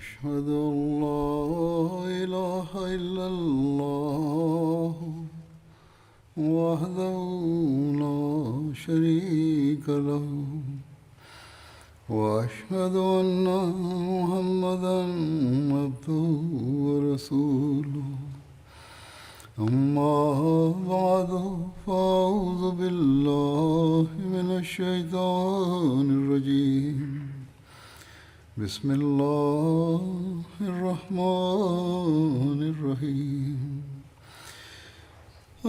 أشهد أن لا إله إلا الله وحده لا شريك له وأشهد أن محمدا عبده ورسوله أما بعد فأعوذ بالله من الشيطان الرجيم بسم الله الرحمن الرحيم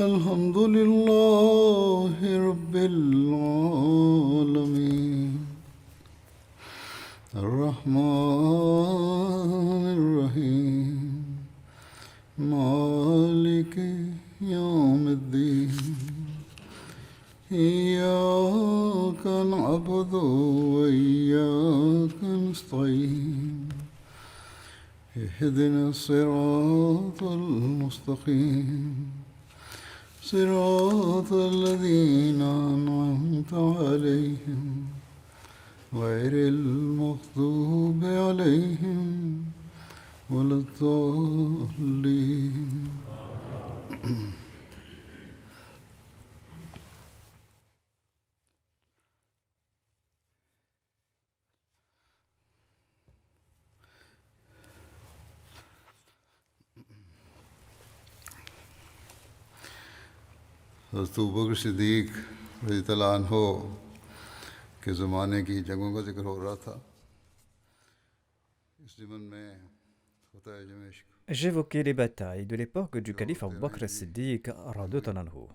الحمد لله رب العالمين الرحمن الرحيم مالك يوم الدين إياك نعبد وإياك نستعين اهدنا الصراط المستقيم صراط الذين أنعمت عليهم غير المغضوب عليهم ولا الضالين. हज़रत अबू बकर सिद्दीक़ रज़ियल्लाहु अन्हु के ज़माने की जंगों का जिक्र हो रहा था। इस ज़मन में फतह दमिश्क J'évoquais les batailles de l'époque du calife Abu Bakr as-Siddiq radhiyallahu anhu.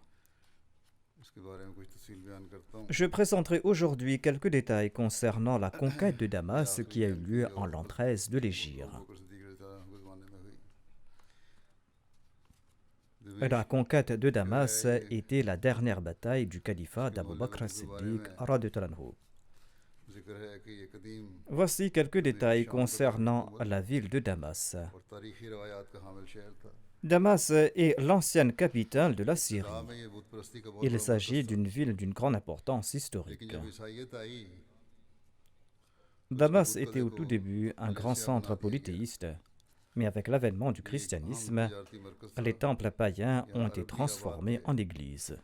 इसके बारे में कुछ तफसील बयान करता हूँ। Je présenterai aujourd'hui quelques détails concernant la conquête de Damas qui a eu lieu en l'an 13 de l'Hégire. Abu बकर सिद्दीक़ रज़ियल्लाहु अन्हु के ज़माने में हुई। La conquête de Damas était la dernière bataille du califat d'Abu Bakr as-Siddiq radhiyallahu anhu. जिक्र है कि ये कदीम Voici quelques détails concernant la ville de Damas. और तारीख़ी रवायात का हामिल शहर था। Damas est l'ancienne capitale de la Syrie. इब्तिदा में ये बुत परस्ती का बहुत Il बड़ा s'agit मरकज़ था। d'une ville d'une grande importance लेकिन historique. जब ईसाईयत आई Damas était au tout début un grand centre polythéiste, mais avec l'avènement du christianisme, तिजारती मरकज़ था les temples païens ont été transformés en églises.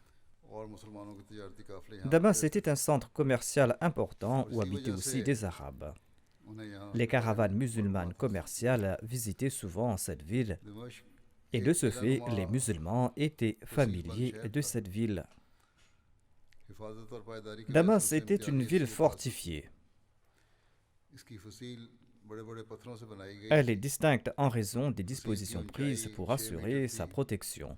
और मुसलमानों के तिजारती काफ़िले यहाँ Damas était un centre commercial important où habitaient aussi des Arabes. उन्हें यहाँ Les caravanes musulmanes commerciales visitaient souvent cette ville, दिमश्क et de ce fait, les musulmans étaient familiers de cette ville. हिफाजत और पायदारी की Damas वजह से était une इम्तियाज़ी ville सूरत fortifiée. इसकी फसील बड़े-बड़े पत्थरों से बनाई गई Elle est distincte en raison des dispositions prises pour assurer sa protection.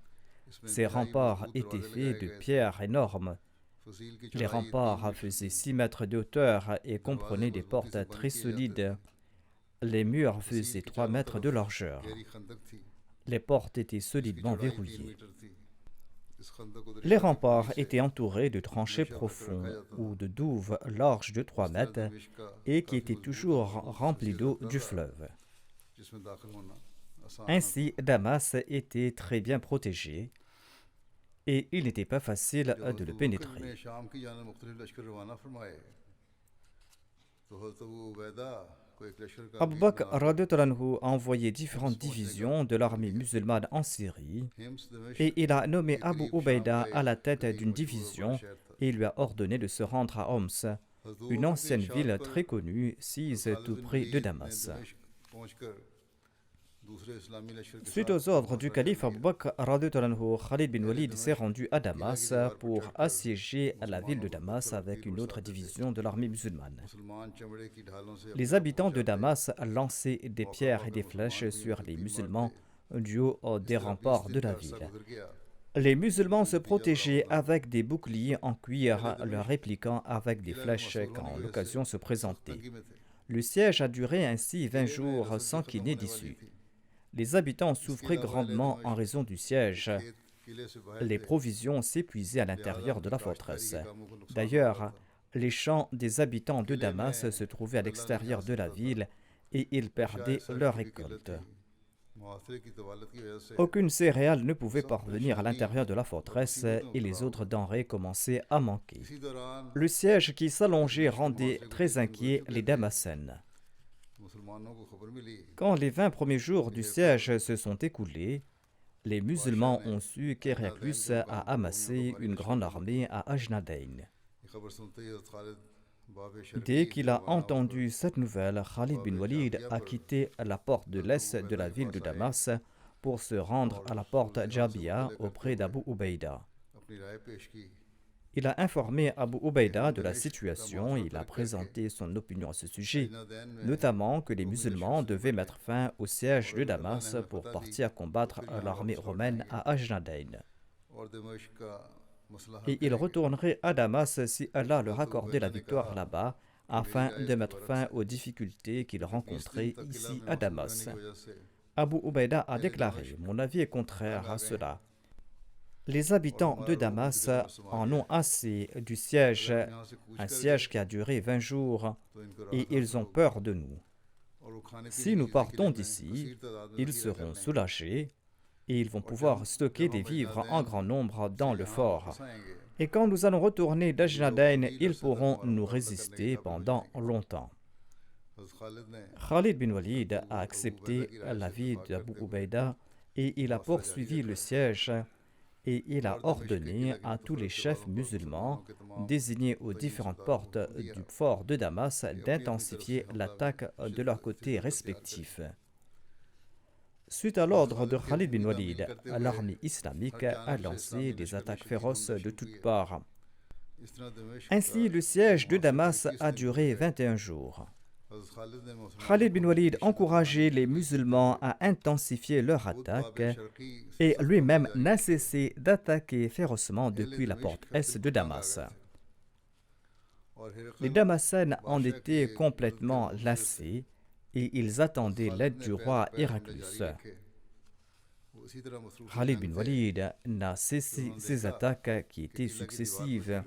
Ces remparts étaient faits de pierres énormes. फसील की Les चौड़ाई remparts faisaient 6 mètres de hauteur et comprenaient des portes très solides. Les murs faisaient 3 mètres de largeur. गहरी खंदक थी Les portes étaient इसकी solidement चौड़ाई 3 verrouillées. Metre थी इस खंदक को Les दरिया remparts étaient entourés de tranchées profondes ou de douves larges de 3 mètres दमिश्क का et qui étaient toujours remplies d'eau du fleuve. जिसमें दाखिल होना आसान Ainsi, Damas était très bien protégé et il n'était pas facile de le ने pénétrer. शाम की जानिब मुख्तलिफ लश्कर रवाना फरमाए तो हज़रत अबू उबैदा को एक लश्कर का Abu Bakr radhiyallahu anhu a envoyé différentes divisions de l'armée musulmane en Syrie hymns दमिश्क et il a nommé Abu Ubaida à la tête d'une division et lui a ordonné de se rendre à Homs, une ancienne ville très connue sise tout près de Damas. Suite aux ordres du calife Abu Bakr radhiyallahu anhu, Khalid bin Walid s'est rendu à Damas pour assiéger la ville de Damas avec une autre division de l'armée musulmane. Les habitants de Damas lançaient des pierres et des flèches sur les musulmans du haut des remparts de la ville. Les musulmans se protégeaient avec des boucliers en cuir, leur répliquant avec des flèches quand l'occasion se présentait. Le siège a duré ainsi 20 jours sans qu'il n'ait d'issue. Les habitants souffraient grandement en raison du siège. Les provisions s'épuisaient à l'intérieur de la forteresse. D'ailleurs, les champs des habitants de Damas se trouvaient à l'extérieur de la ville et ils perdaient leur récolte. Aucune céréale ne pouvait parvenir à l'intérieur de la forteresse et les autres denrées commençaient à manquer. Le siège qui s'allongeait rendait très inquiets les Damascènes. Quand les 20 premiers jours du siège se sont écoulés, les musulmans ont su qu'Héraclius a amassé une grande armée à Ajnadayn. Dès qu'il a entendu cette nouvelle, Khalid bin Walid a quitté la porte de l'est de la ville de Damas pour se rendre à la porte Jabia auprès d'Abu Ubaïda. Il a informé Abu Ubaïda de la situation et il a présenté son opinion à ce sujet, notamment que les musulmans devaient mettre fin au siège de Damas pour partir combattre l'armée romaine à Ajnadayn. Et ils retourneraient à Damas si Allah leur accordait la victoire là-bas, afin de mettre fin aux difficultés qu'ils rencontraient ici à Damas. Abu Ubaïda a déclaré « Mon avis est contraire à cela. Les habitants de Damas en ont assez du siège, un siège qui a duré 20 jours, et ils ont peur de nous. Si nous partons d'ici, ils seront soulagés et ils vont pouvoir stocker des vivres en grand nombre dans le fort. Et quand nous allons retourner d'Ajnadayn, ils pourront nous résister pendant longtemps. » Khalid bin Walid a accepté l'avis d'Abu Ubaïda et il a poursuivi le siège et il a ordonné à tous les chefs musulmans désignés aux différentes portes du fort de Damas d'intensifier l'attaque de leurs côtés respectifs. Suite à l'ordre de Khalid bin Walid, l'armée islamique a lancé des attaques féroces de toutes parts. Ainsi, le siège de Damas a duré 21 jours. Khalid bin Walid encourageait les musulmans à intensifier leur attaque et lui-même n'a cessé d'attaquer férocement depuis la porte est de Damas. Les Damascènes en étaient complètement lassés et ils attendaient l'aide du roi Héraclius. Khalid bin Walid n'a cessé ses attaques qui étaient successives.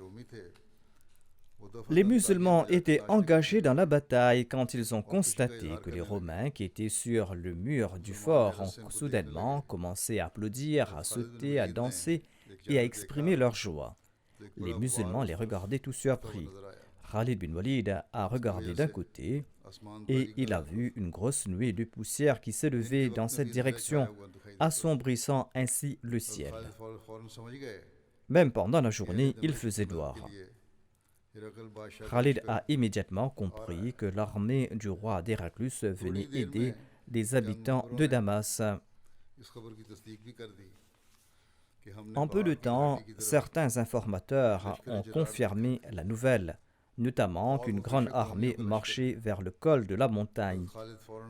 Les musulmans étaient engagés dans la bataille quand ils ont constaté que les Romains qui étaient sur le mur du fort ont soudainement commencé à applaudir, à sauter, à danser et à exprimer leur joie. Les musulmans les regardaient tout surpris. Khalid bin Walid a regardé d'un côté et il a vu une grosse nuée de poussière qui s'élevait dans cette direction, assombrissant ainsi le ciel. Même pendant la journée, il faisait noir. Khalid a immédiatement compris que l'armée du roi d'Héraclius venait aider les habitants de Damas. En peu de temps, certains informateurs ont confirmé la nouvelle, notamment qu'une grande armée marchait vers le col de la montagne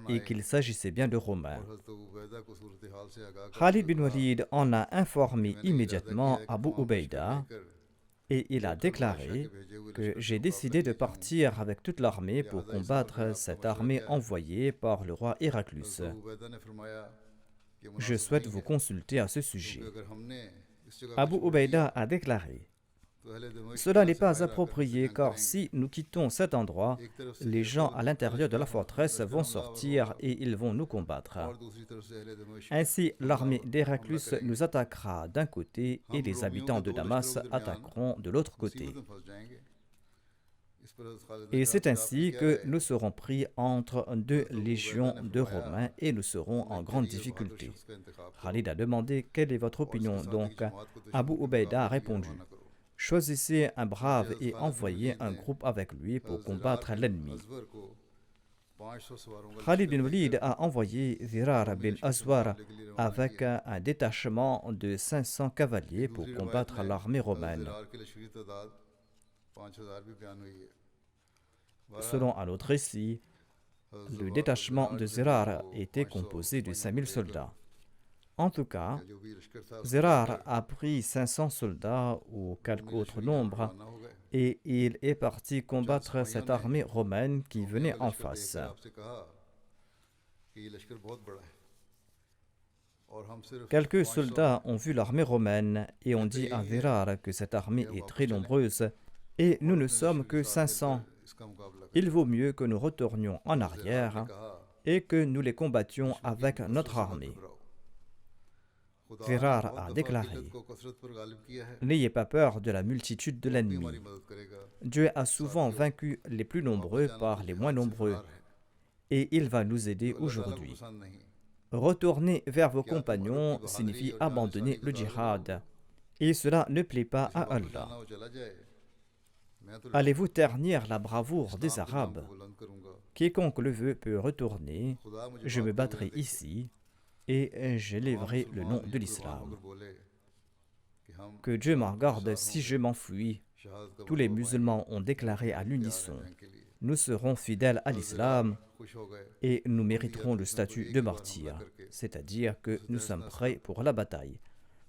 et qu'il s'agissait bien de Romains. Khalid bin Walid en a informé immédiatement Abu Ubaïda et il a déclaré que j'ai décidé de partir avec toute l'armée pour combattre cette armée envoyée par le roi Héraclius. Je souhaite vous consulter à ce sujet. Abu Ubaïda a déclaré « Cela n'est pas approprié car si nous quittons cet endroit, les gens à l'intérieur de la forteresse vont sortir et ils vont nous combattre. Ainsi, l'armée d'Héraclius nous attaquera d'un côté et les habitants de Damas attaqueront de l'autre côté. Et c'est ainsi que nous serons pris entre deux légions de Romains et nous serons en grande difficulté. » Khalid a demandé « Quelle est votre opinion ?» Donc, Abu Ubaïda a répondu « Choisissez un brave et envoyez un groupe avec lui pour combattre l'ennemi. » Khalid bin Walid a envoyé Zirar bin Aswar avec un détachement de 500 cavaliers pour combattre l'armée romaine. Selon un autre récit, le détachement de Zirar était composé de 5000 soldats. En tout cas, Zirar a pris 500 soldats ou quelque autre nombre et il est parti combattre cette armée romaine qui venait en face. Quelques soldats ont vu l'armée romaine et ont dit à Zirar que cette armée est très nombreuse et nous ne sommes que 500. Il vaut mieux que nous retournions en arrière et que nous les combattions avec notre armée. Zirar a déclaré « N'ayez pas peur de la multitude de l'ennemi. Dieu a souvent vaincu les plus nombreux par les moins nombreux. et il va nous aider aujourd'hui. Retourner vers vos compagnons signifie abandonner le djihad, et cela ne plaît pas à Allah. Allez-vous ternir la bravoure des Arabes? Quiconque le veut peut retourner. Je me battrai ici et j'élèverai le nom de l'islam. Que Dieu m'en garde si je m'enfuis. Tous les musulmans ont déclaré à l'unisson: nous serons fidèles à l'islam et nous mériterons le statut de martyr, c'est-à-dire que nous sommes prêts pour la bataille.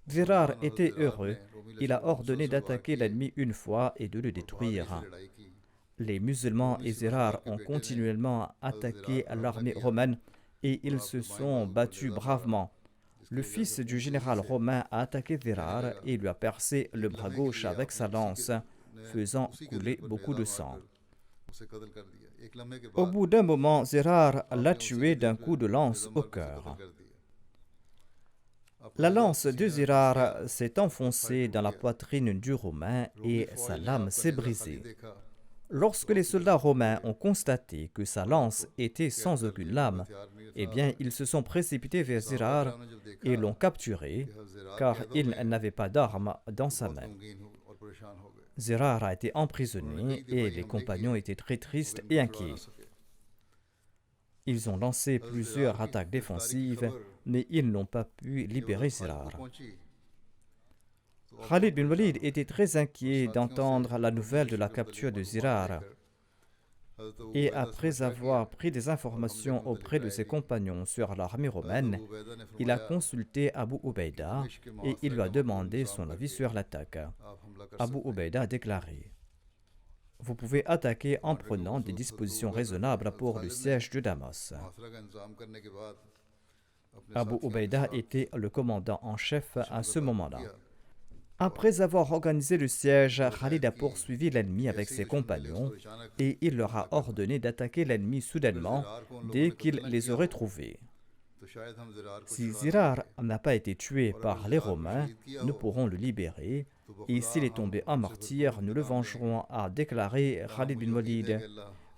Zirar était heureux. Il a ordonné d'attaquer l'ennemi une fois et de le détruire. Les musulmans et Zirar ont continuellement attaqué l'armée romaine et ils se sont battus bravement. Le fils du général romain a attaqué Zirar et lui a percé le bras gauche avec sa lance, faisant couler beaucoup de sang. Au bout d'un moment, Zirar l'a tué d'un coup de lance au cœur. La lance de Zirar s'est enfoncée dans la poitrine du Romain et sa lame s'est brisée. Lorsque les soldats romains ont constaté que sa lance était sans aucune lame, eh bien, ils se sont précipités vers Zirar et l'ont capturé, car il n'avait pas d'arme dans sa main. Zirar a été emprisonné et les compagnons étaient très tristes et inquiets. Ils ont lancé plusieurs attaques défensives, mais ils n'ont pas pu libérer Zirar. Khalid bin Walid était très inquiet d'entendre la nouvelle de la capture de Zirar. Et après avoir pris des informations auprès de ses compagnons sur l'armée romaine, il a consulté Abu Ubaïda et il lui a demandé son avis sur l'attaque. Abu Ubaïda a déclaré: vous pouvez attaquer en prenant des dispositions raisonnables pour le siège de Damas. Abu Ubaïda était le commandant en chef à ce moment-là. Après avoir organisé le siège, Khalid a poursuivi l'ennemi avec ses compagnons et il leur a ordonné d'attaquer l'ennemi soudainement dès qu'il les aurait trouvés. Si Zirar n'a pas été tué par les Romains, nous pourrons le libérer, et s'il est tombé en martyr, nous le vengerons, a déclaré Khalid bin Walid.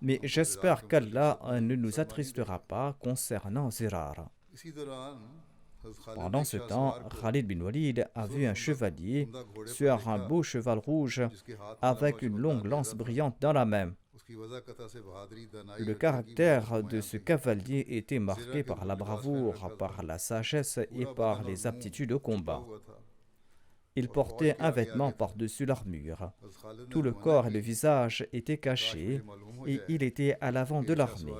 Mais j'espère qu'Allah ne nous attristera pas concernant Zirar. Pendant ce temps, Khalid bin Walid a vu un chevalier sur un beau cheval rouge avec une longue lance brillante dans la main. Le caractère de ce cavalier était marqué par la bravoure, par la sagesse et par les aptitudes au combat. Il portait un vêtement par-dessus l'armure. Tout le corps et le visage étaient cachés et il était à l'avant de l'armée.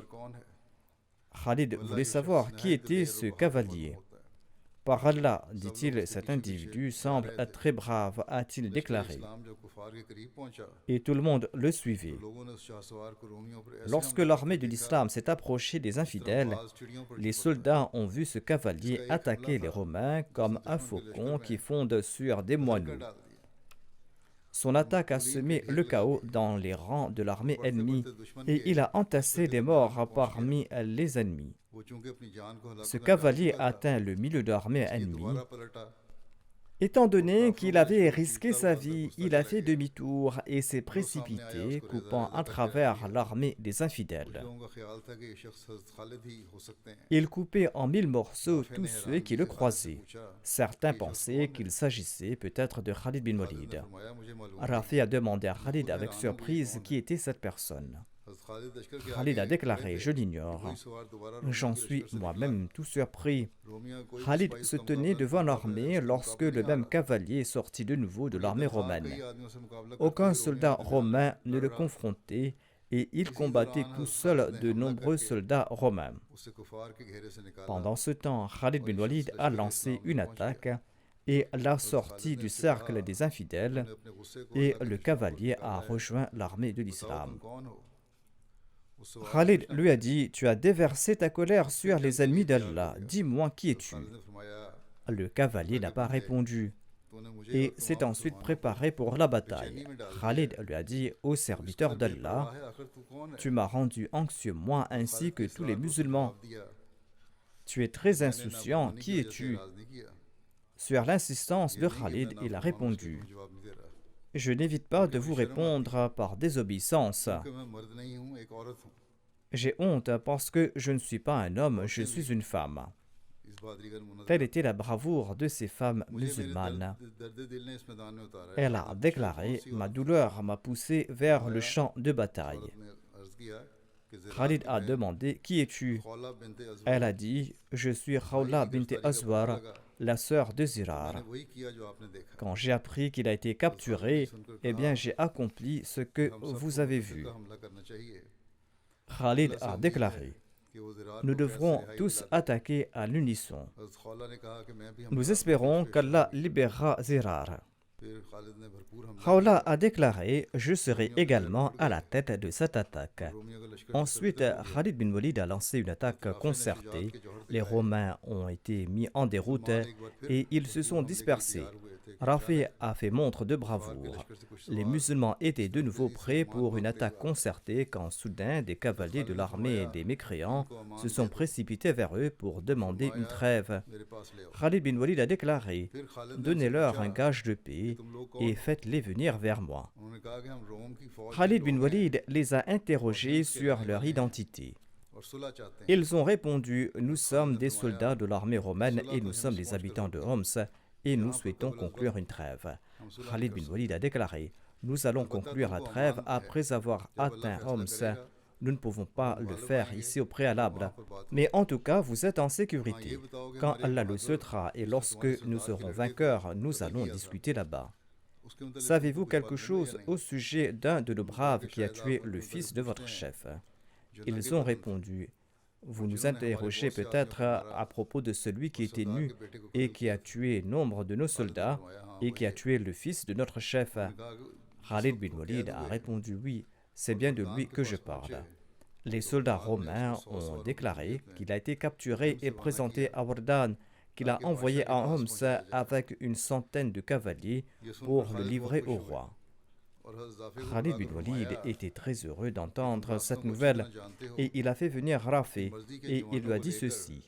Khalid voulait savoir qui était ce cavalier. Par Allah, dit-il, cet individu semble être très brave, a-t-il déclaré. Et tout le monde le suivait. Lorsque l'armée de l'islam s'est approchée des infidèles, les soldats ont vu ce cavalier attaquer les Romains comme un faucon qui fonde sur des moineaux. Son attaque a semé le chaos dans les rangs de l'armée ennemie et il a entassé des morts parmi les ennemis. Ce cavalier atteint le milieu de l'armée ennemie. Étant donné qu'il avait risqué sa vie, il a fait demi-tour et s'est précipité, coupant à travers l'armée des infidèles. Il coupait en 1000 morceaux tous ceux qui le croisaient. Certains pensaient qu'il s'agissait peut-être de Khalid bin Walid. Rafi a demandé à Khalid avec surprise qui était cette personne. Khalid a déclaré: je l'ignore. J'en suis moi-même tout surpris. Khalid se tenait devant l'armée lorsque le même cavalier est sorti de nouveau de l'armée romaine. Aucun soldat romain ne le confrontait et il combattait tout seul de nombreux soldats romains. Pendant ce temps, Khalid bin Walid a lancé une attaque et l'a sorti du cercle des infidèles et le cavalier a rejoint l'armée de l'islam. Khalid lui a dit: tu as déversé ta colère sur les ennemis d'Allah, dis-moi qui es-tu? Le cavalier n'a pas répondu et s'est ensuite préparé pour la bataille. Khalid lui a dit: ô serviteur d'Allah, tu m'as rendu anxieux, moi ainsi que tous les musulmans. Tu es très insouciant, qui es-tu? Sur l'insistance de Khalid, il a répondu: je n'évite pas de vous répondre par désobéissance. J'ai honte parce que je ne suis pas un homme, je suis une femme. Telle était la bravoure de ces femmes musulmanes. Elle a déclaré: ma douleur m'a poussé vers le champ de bataille. Khalid a demandé: qui es-tu? Elle a dit: je suis Khawla bint Azwar, la sœur de Zirar. Quand j'ai appris qu'il a été capturé, eh bien j'ai accompli ce que vous avez vu. Khalid a déclaré: nous devrons tous attaquer à l'unisson. Nous espérons qu'Allah libérera Zirar. Khawla a déclaré: je serai également à la tête de cette attaque. Ensuite, Khalid bin Walid a lancé une attaque concertée. Les Romains ont été mis en déroute et ils se sont dispersés. Rafi a fait montre de bravoure. Les musulmans étaient de nouveau prêts pour une attaque concertée quand soudain des cavaliers de l'armée des mécréants se sont précipités vers eux pour demander une trêve. Khalid bin Walid a déclaré: donnez-leur un gage de paix et faites-les venir vers moi. Khalid bin Walid les a interrogés sur leur identité. Ils ont répondu: nous sommes des soldats de l'armée romaine et nous sommes des habitants de Homs et nous souhaitons conclure une trêve. Khalid bin Walid a déclaré: nous allons conclure la trêve après avoir atteint Homs. Nous ne pouvons pas le faire ici au préalable, mais en tout cas vous êtes en sécurité. Quand Allah le souhaitera et lorsque nous serons vainqueurs, nous allons discuter là-bas. Savez-vous quelque chose au sujet d'un de nos braves qui a tué le fils de votre chef? Ils ont répondu: vous nous interrogez peut-être à propos de celui qui était nu et qui a tué nombre de nos soldats et qui a tué le fils de notre chef. Khalid bin Walid a répondu: oui, c'est bien de lui que je parle. Les soldats romains ont déclaré qu'il a été capturé et présenté à Wardan, qu'il a envoyé à Homs avec une centaine de cavaliers pour le livrer au roi. Khalid bin Walid était très heureux d'entendre cette nouvelle et il a fait venir Rafi et il lui a dit ceci: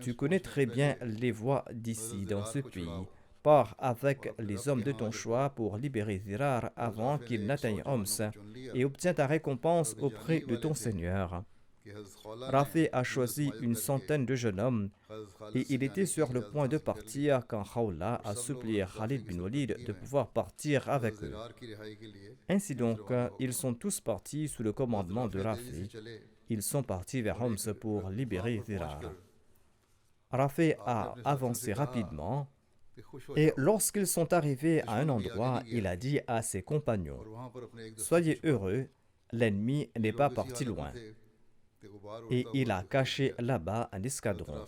tu connais très bien les voies d'ici dans ce pays. Pars avec les hommes de ton choix pour libérer Zirar avant qu'il n'atteigne Homs et obtiens ta récompense auprès de ton Seigneur. Rafi a choisi une centaine de jeunes hommes et il était sur le point de partir quand Khawla a supplié Khalid bin Walid de pouvoir partir avec eux. Ainsi donc, ils sont tous partis sous le commandement de Rafi. Ils sont partis vers Homs pour libérer Zirar. Rafi a avancé rapidement et lorsqu'ils sont arrivés à un endroit, il a dit à ses compagnons: soyez heureux, l'ennemi n'est pas parti loin. Et il a caché là-bas un escadron.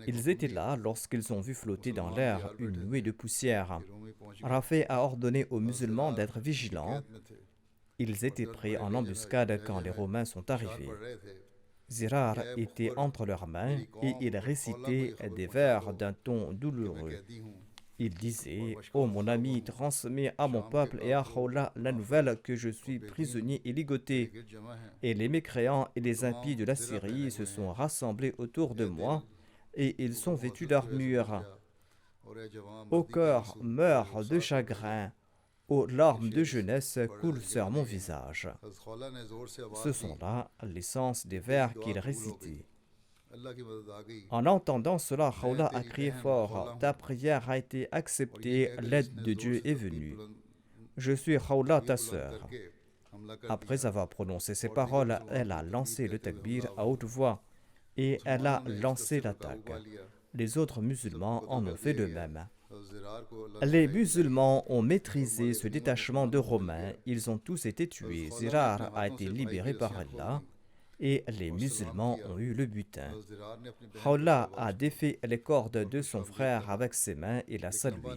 Ils étaient là lorsqu'ils ont vu flotter dans l'air une nuée de poussière. Rafi a ordonné aux musulmans d'être vigilants. Ils étaient prêts en embuscade quand les Romains sont arrivés. Zirar était entre leurs mains et il récitait des vers d'un ton douloureux. Il disait: ô mon ami, transmets à mon peuple et à Khawla la nouvelle que je suis prisonnier et ligoté. Et les mécréants et les impies de la Syrie se sont rassemblés autour de moi et ils sont vêtus d'armure. Au cœur meurt de chagrin, aux larmes de jeunesse coulent sur mon visage. Ce sont là les sens des vers qu'il récitait. En entendant cela, Khawla a crié fort: ta prière a été acceptée, l'aide de Dieu est venue. Je suis Khawla, ta sœur. Après avoir prononcé ces paroles, elle a lancé le takbir à haute voix et elle a lancé l'attaque. Les autres musulmans en ont fait de même. Les musulmans ont maîtrisé ce détachement de Romains, ils ont tous été tués. Zirar a été libéré par Allah et les musulmans ont eu le butin. Khawla a défait les cordes de son frère avec ses mains et l'a salué.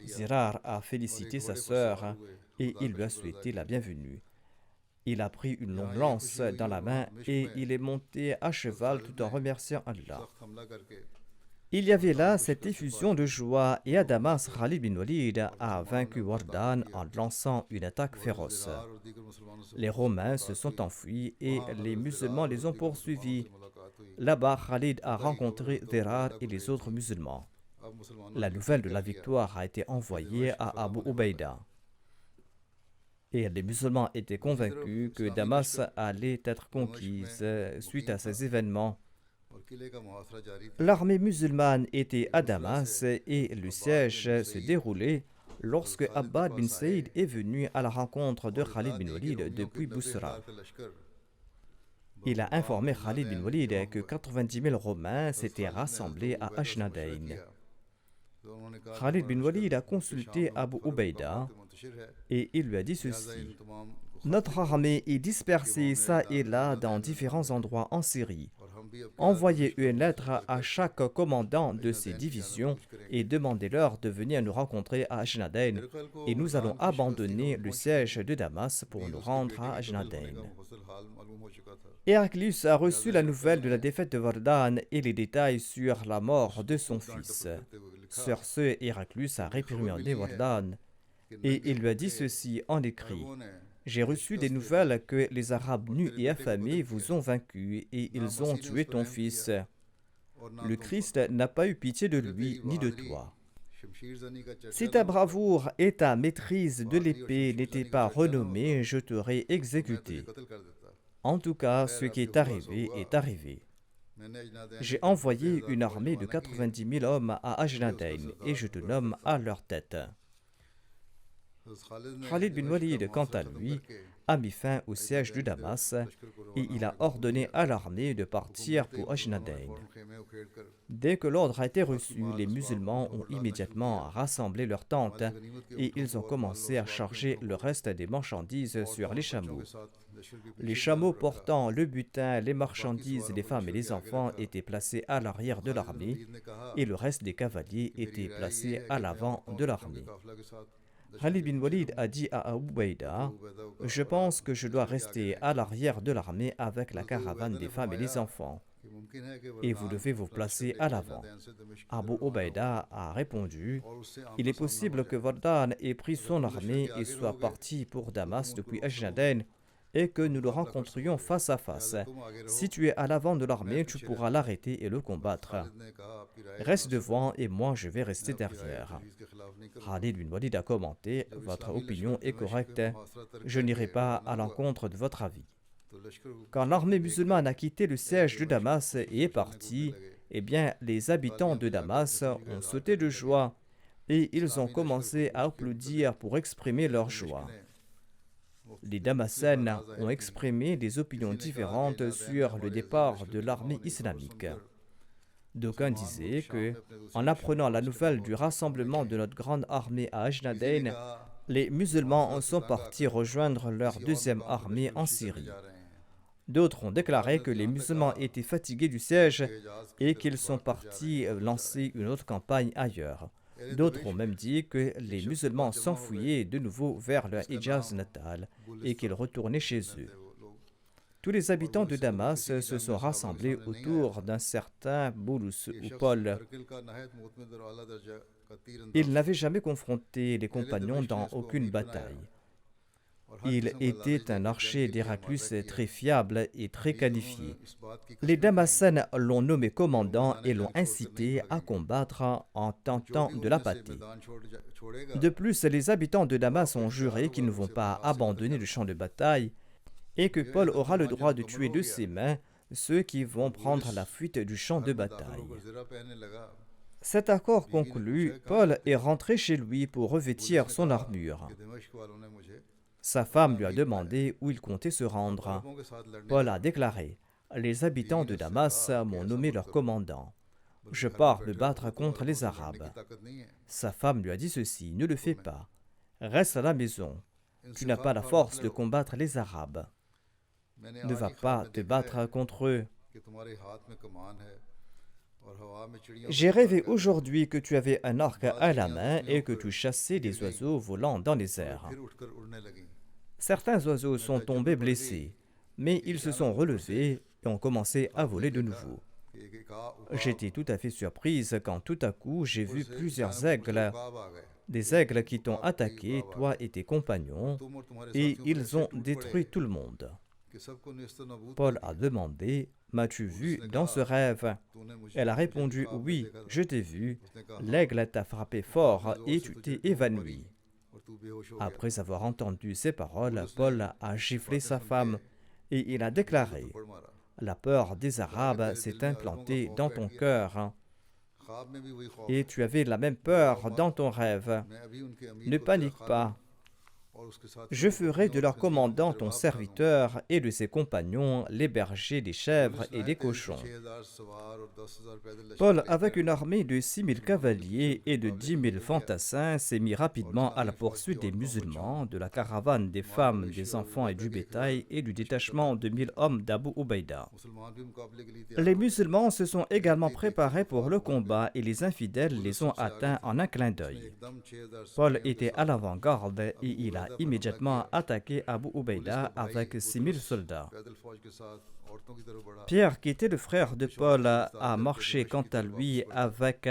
Zirar a félicité sa sœur et il lui a souhaité la bienvenue. Il a pris une longue lance dans la main et il est monté à cheval tout en remerciant Allah. Il y avait là cette effusion de joie et à Damas, Khalid bin Walid a vaincu Wardan en lançant une attaque féroce. Les Romains se sont enfuis et les musulmans les ont poursuivis. Là-bas, Khalid a rencontré Zirar et les autres musulmans. La nouvelle de la victoire a été envoyée à Abu Ubaïda. Et les musulmans étaient convaincus que Damas allait être conquise suite à ces événements. L'armée musulmane était à Damas et le siège se déroulait lorsque Abbad bin Saïd est venu à la rencontre de Khalid bin Walid depuis Boussra. Il a informé Khalid bin Walid que 90 000 Romains s'étaient rassemblés à Ajnadayn. Khalid bin Walid a consulté Abu Ubaïda et il lui a dit ceci: notre armée est dispersée ça et là dans différents endroits en Syrie. Envoyez une lettre à chaque commandant de ces divisions et demandez-leur de venir nous rencontrer à Ajnadayn et nous allons abandonner le siège de Damas pour nous rendre à Ajnadayn. Héraclius a reçu la nouvelle de la défaite de Wardan et les détails sur la mort de son fils. Sur ce, Héraclius a réprimandé Wardan et il lui a dit ceci en écrit: j'ai reçu des nouvelles que les Arabes nus et affamés vous ont vaincu et ils ont tué ton fils. Le Christ n'a pas eu pitié de lui ni de toi. Si ta bravoure et ta maîtrise de l'épée n'étaient pas renommées, je t'aurais exécuté. En tout cas, ce qui est arrivé est arrivé. J'ai envoyé une armée de 90 000 hommes à Ajnadayn et je te nomme à leur tête. Khalid bin Walid, quant à lui, a mis fin au siège de Damas et il a ordonné à l'armée de partir pour Ajnadayn. Dès que l'ordre a été reçu, les musulmans ont immédiatement rassemblé leurs tentes et ils ont commencé à charger le reste des marchandises sur les chameaux. Les chameaux portant le butin, les marchandises, les femmes et les enfants étaient placés à l'arrière de l'armée et le reste des cavaliers était placé à l'avant de l'armée. Khalid bin Walid a dit à Abu Ubaïda: je pense que je dois rester à l'arrière de l'armée avec la caravane des femmes et les enfants, et vous devez vous placer à l'avant. Abu Ubaïda a répondu: il est possible que Wardan ait pris son armée et soit parti pour Damas depuis Ajnadayn et que nous le rencontrions face à face. Si tu es à l'avant de l'armée, tu pourras l'arrêter et le combattre. Reste devant et moi je vais rester derrière. Khalid bin Walid a commenté: votre opinion est correcte, je n'irai pas à l'encontre de votre avis. Quand l'armée musulmane a quitté le siège de Damas et est partie, eh bien les habitants de Damas ont sauté de joie et ils ont commencé à applaudir pour exprimer leur joie. Les Damascènes ont exprimé des opinions différentes sur le départ de l'armée islamique. D'aucuns disaient que, en apprenant la nouvelle du rassemblement de notre grande armée à Ajnadayn, les musulmans sont partis rejoindre leur deuxième armée en Syrie. D'autres ont déclaré que les musulmans étaient fatigués du siège et qu'ils sont partis lancer une autre campagne ailleurs. D'autres ont même dit que les musulmans s'enfuyaient de nouveau vers leur Hijaz natal et qu'ils retournaient chez eux. Tous les habitants de Damas se sont rassemblés autour d'un certain Boulous ou Paul. Il n'avait jamais confronté les compagnons dans aucune bataille. Il était un archer d'Héraclius très fiable et très qualifié. Les Damascènes l'ont nommé commandant et l'ont incité à combattre en tentant de l'appâter. De plus, les habitants de Damas ont juré qu'ils ne vont pas abandonner le champ de bataille et que Paul aura le droit de tuer de ses mains ceux qui vont prendre la fuite du champ de bataille. Cet accord conclu, Paul est rentré chez lui pour revêtir son armure. Sa femme lui a demandé où il comptait se rendre. Paul a déclaré: les habitants de Damas m'ont nommé leur commandant. Je pars me battre contre les Arabes. Sa femme lui a dit ceci: ne le fais pas. Reste à la maison. Tu n'as pas la force de combattre les Arabes. Ne va pas te battre contre eux. J'ai rêvé aujourd'hui que tu avais un arc à la main et que tu chassais des oiseaux volant dans les airs. Certains oiseaux sont tombés blessés, mais ils se sont relevés et ont commencé à voler de nouveau. J'étais tout à fait surprise quand tout à coup j'ai vu plusieurs aigles, des aigles qui t'ont attaqué, toi et tes compagnons, et ils ont détruit tout le monde. Paul a demandé: m'as-tu vu dans ce rêve? Elle a répondu: oui, je t'ai vu. L'aigle t'a frappé fort et tu t'es évanoui. Après avoir entendu ces paroles, Paul a giflé sa femme et il a déclaré: la peur des Arabes s'est implantée dans ton cœur et tu avais la même peur dans ton rêve. Ne panique pas. Je ferai de leur commandant ton serviteur et de ses compagnons les bergers des chèvres et des cochons. Paul, avec une armée de 6000 cavaliers et de 10 000 fantassins, s'est mis rapidement à la poursuite des musulmans, de la caravane des femmes, des enfants et du bétail et du détachement de 1000 hommes d'Abu Ubaïda. Les musulmans se sont également préparés pour le combat et les infidèles les ont atteints en un clin d'œil. Paul était à l'avant-garde et il a immédiatement attaqué Abu Ubaïda avec 6000 soldats. Pierre, qui était le frère de Paul, a marché quant à lui avec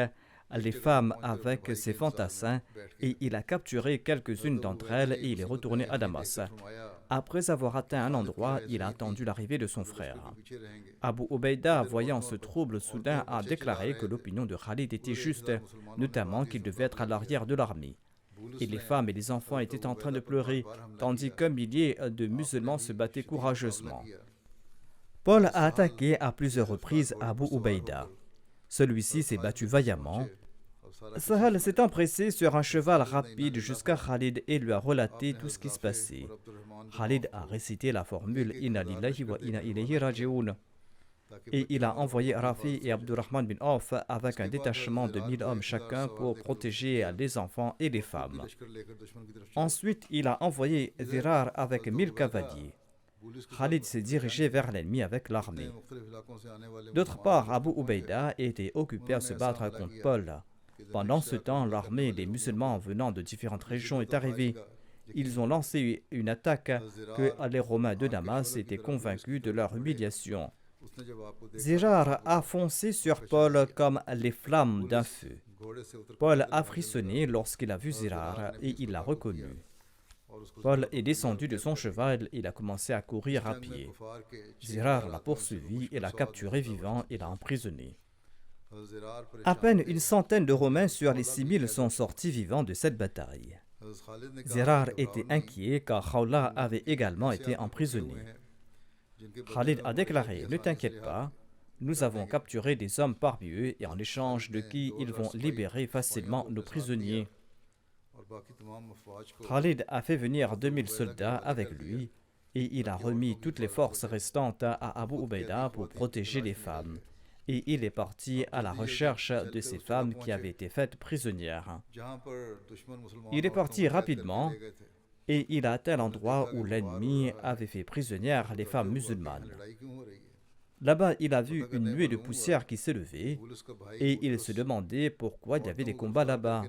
les femmes, avec ses fantassins, et il a capturé quelques-unes d'entre elles et il est retourné à Damas. Après avoir atteint un endroit, il a attendu l'arrivée de son frère. Abu Ubaïda, voyant ce trouble soudain, a déclaré que l'opinion de Khalid était juste, notamment qu'il devait être à l'arrière de l'armée. Et les femmes et les enfants étaient en train de pleurer, tandis qu'un millier de musulmans se battaient courageusement. Paul a attaqué à plusieurs reprises Abu Ubaïda. Celui-ci s'est battu vaillamment. Sahal s'est empressé sur un cheval rapide jusqu'à Khalid et lui a relaté tout ce qui se passait. Khalid a récité la formule « Inna lillahi wa inna ilayhi raji'un » et il a envoyé Rafi et Abdurrahman bin Auf avec un détachement de 1000 hommes chacun pour protéger les enfants et les femmes. Ensuite, il a envoyé Zirar avec 1000 cavaliers. Khalid s'est dirigé vers l'ennemi avec l'armée. D'autre part, Abu Ubaïda était occupé à se battre contre Paul. Pendant ce temps, l'armée des musulmans venant de différentes régions est arrivée. Ils ont lancé une attaque que les Romains de Damas étaient convaincus de leur humiliation. Zirar a foncé sur Paul comme les flammes d'un feu. Paul a frissonné lorsqu'il a vu Zirar et il l'a reconnu. Paul est descendu de son cheval et il a commencé à courir à pied. Zirar l'a poursuivi et l'a capturé vivant et l'a emprisonné. À peine une centaine de Romains sur les 6000 sont sortis vivants de cette bataille. Zirar était inquiet car Khawla avait également été emprisonné. Khalid a déclaré: ne t'inquiète pas, nous avons capturé des hommes parmi eux et en échange de qui ils vont libérer facilement nos prisonniers. Khalid a fait venir 2000 soldats avec lui et il a remis toutes les forces restantes à Abu Ubaïda pour protéger les femmes. Et il est parti à la recherche de ces femmes qui avaient été faites prisonnières. Il est parti rapidement et il a atteint l'endroit où l'ennemi avait fait prisonnières les femmes musulmanes. Là-bas, il a vu une nuée de poussière qui s'élevait et il se demandait pourquoi il y avait des combats là-bas.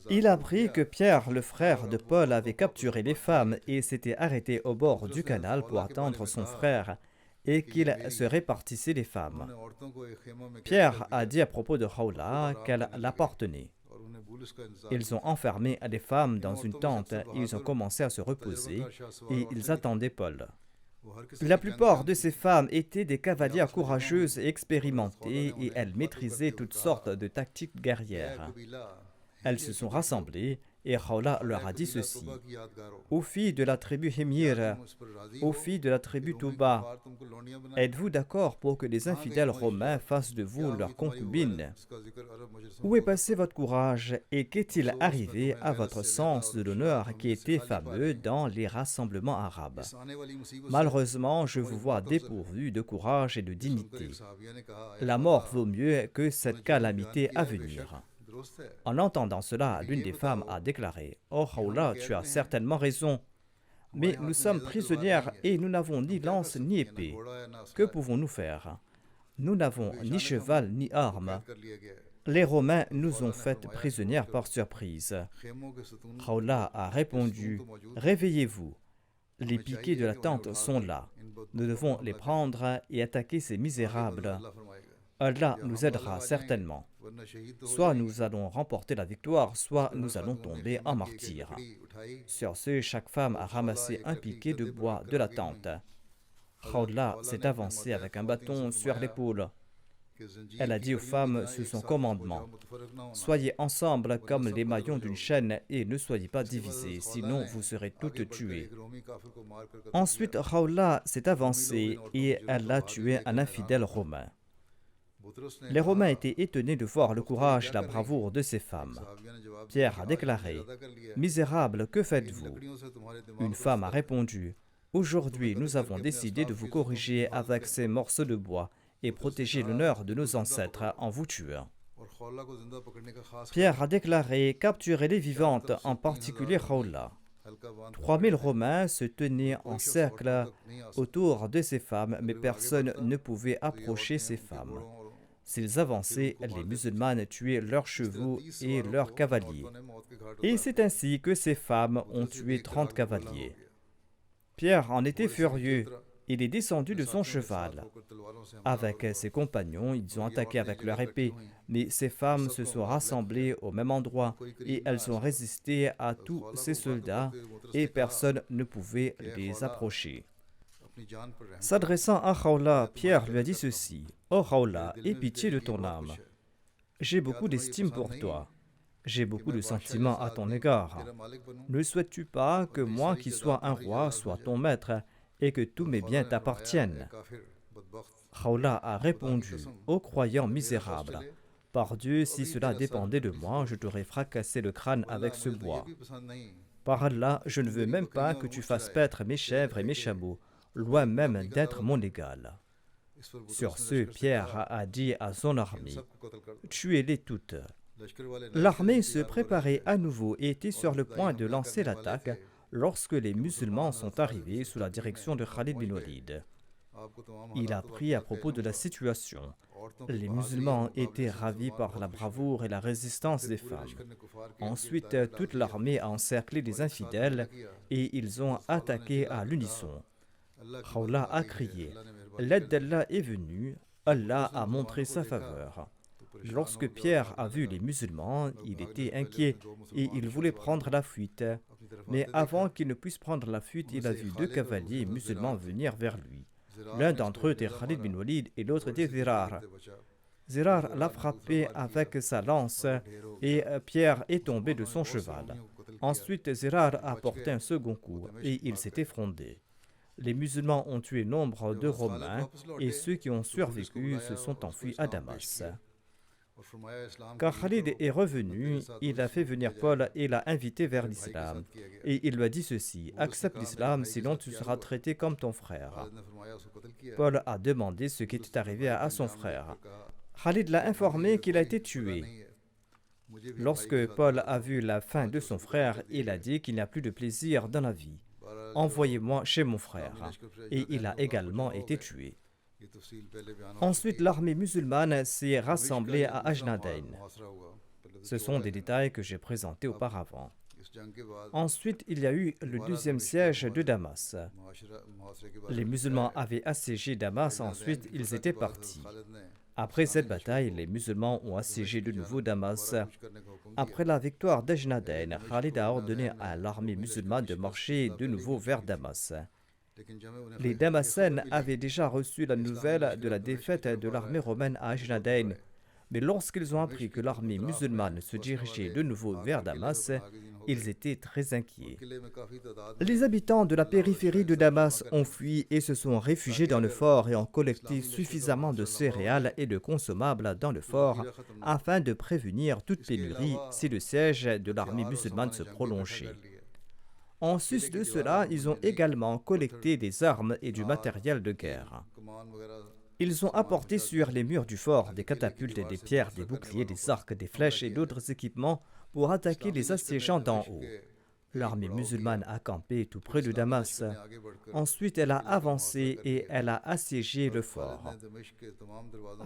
Il a appris que Pierre, le frère de Paul, avait capturé les femmes et s'était arrêté au bord du canal pour attendre son frère et qu'il se répartissait les femmes. Pierre a dit à propos de Khawla qu'elle l'appartenait. Ils ont enfermé les femmes dans une tente, ils ont commencé à se reposer et ils attendaient Paul. La plupart de ces femmes étaient des cavalières courageuses et expérimentées et elles maîtrisaient toutes sortes de tactiques guerrières. Elles se sont rassemblées et Khawla leur a dit ceci: aux filles de la tribu Himyr, aux filles de la tribu Touba, êtes-vous d'accord pour que les infidèles romains fassent de vous leurs concubines? Où est passé votre courage et qu'est-il arrivé à votre sens de l'honneur qui était fameux dans les rassemblements arabes? Malheureusement, je vous vois dépourvus de courage et de dignité. La mort vaut mieux que cette calamité à venir. En entendant cela, l'une des femmes a déclaré: oh Khawla, tu as certainement raison, mais nous sommes prisonnières et nous n'avons ni lance ni épée. Que pouvons-nous faire? Nous n'avons ni cheval ni armes. Les Romains nous ont faites prisonnières par surprise. Khawla a répondu: réveillez-vous. Les piquets de la tente sont là. Nous devons les prendre et attaquer ces misérables. Allah nous aidera certainement. Soit nous allons remporter la victoire, soit nous allons tomber en martyrs. Sur ce, chaque femme a ramassé un piquet de bois de la tente. Khawla s'est avancée avec un bâton sur l'épaule. Elle a dit aux femmes sous son commandement: soyez ensemble comme les maillons d'une chaîne et ne soyez pas divisés, sinon vous serez toutes tuées. Ensuite, Khawla s'est avancée et elle a tué un infidèle romain. Les Romains étaient étonnés de voir le courage et la bravoure de ces femmes. Pierre a déclaré: Misérables, que faites-vous? Une femme a répondu: Aujourd'hui, nous avons décidé de vous corriger avec ces morceaux de bois et protéger l'honneur de nos ancêtres en vous tuant. Pierre a déclaré: Capturez-les vivantes, en particulier Khawla. 3000 Romains se tenaient en cercle autour de ces femmes, mais personne ne pouvait approcher ces femmes. S'ils avançaient, les musulmanes tuaient leurs chevaux et leurs cavaliers. Et c'est ainsi que ces femmes ont tué 30 cavaliers. Pierre en était furieux. Il est descendu de son cheval. Avec ses compagnons, ils ont attaqué avec leur épée, mais ces femmes se sont rassemblées au même endroit et elles ont résisté à tous ces soldats et personne ne pouvait les approcher. S'adressant à Khawla, Pierre lui a dit ceci: Ô Khawla, aie pitié de ton âme. J'ai beaucoup d'estime pour toi. J'ai beaucoup de sentiments à ton égard. Ne souhaites-tu pas que moi qui sois un roi soit ton maître et que tous mes biens t'appartiennent? Khawla a répondu: Ô croyant misérable, par Dieu, si cela dépendait de moi, je t'aurais fracassé le crâne avec ce bois. Par Allah, je ne veux même pas que tu fasses paître mes chèvres et mes chameaux, loin même d'être mon égal. Sur ce, Pierre a dit à son armée: Tuez-les toutes. L'armée se préparait à nouveau et était sur le point de lancer l'attaque lorsque les musulmans sont arrivés sous la direction de Khalid bin Walid. Il a appris à propos de la situation. Les musulmans étaient ravis par la bravoure et la résistance des femmes. Ensuite, toute l'armée a encerclé les infidèles et ils ont attaqué à l'unisson. Khawla a crié: L'aide d'Allah est venue, Allah a montré sa faveur. Lorsque Pierre a vu les musulmans, il était inquiet et il voulait prendre la fuite. Mais avant qu'il ne puisse prendre la fuite, il a vu 2 cavaliers musulmans venir vers lui. L'un d'entre eux était Khalid bin Walid et l'autre était Zirar. Zirar l'a frappé avec sa lance et Pierre est tombé de son cheval. Ensuite, Zirar a porté un second coup et il s'est effondré. Les musulmans ont tué nombre de Romains et ceux qui ont survécu se sont enfuis à Damas. Quand Khalid est revenu, il a fait venir Paul et l'a invité vers l'islam. Et il lui a dit ceci: accepte l'islam, sinon tu seras traité comme ton frère. Paul a demandé ce qui était arrivé à son frère. Khalid l'a informé qu'il a été tué. Lorsque Paul a vu la fin de son frère, il a dit qu'il n'y a plus de plaisir dans la vie. Envoyez-moi chez mon frère. Et il a également été tué. Ensuite, l'armée musulmane s'est rassemblée à Ajnadayn. Ce sont des détails que j'ai présentés auparavant. Ensuite, il y a eu le 2e siège de Damas. Les musulmans avaient assiégé Damas, ensuite ils étaient partis. Après cette bataille, les musulmans ont assiégé de nouveau Damas. Après la victoire d'Ajnadayn, Khalid a ordonné à l'armée musulmane de marcher de nouveau vers Damas. Les Damascènes avaient déjà reçu la nouvelle de la défaite de l'armée romaine à Ajnadayn, mais lorsqu'ils ont appris que l'armée musulmane se dirigeait de nouveau vers Damas, ils étaient très inquiets. Les habitants de la périphérie de Damas ont fui et se sont réfugiés dans le fort et ont collecté suffisamment de céréales et de consommables dans le fort afin de prévenir toute pénurie si le siège de l'armée musulmane se prolongeait. En sus de cela, ils ont également collecté des armes et du matériel de guerre. Ils ont apporté sur les murs du fort des catapultes, des pierres, des boucliers, des arcs, des flèches et d'autres équipements pour attaquer les assiégeants d'en haut. L'armée musulmane a campé tout près de Damas. Ensuite, elle a avancé et elle a assiégé le fort.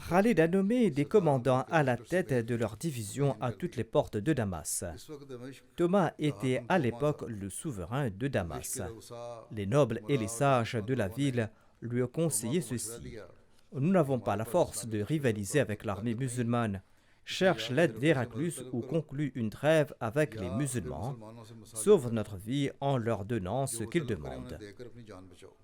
Khalid a nommé des commandants à la tête de leur division à toutes les portes de Damas. Thomas était à l'époque le souverain de Damas. Les nobles et les sages de la ville lui ont conseillé ceci: nous n'avons pas la force de rivaliser avec l'armée musulmane. cherche l'aide d'Héraclius ou conclut une trêve avec les musulmans, sauve notre vie en leur donnant ce qu'ils demandent.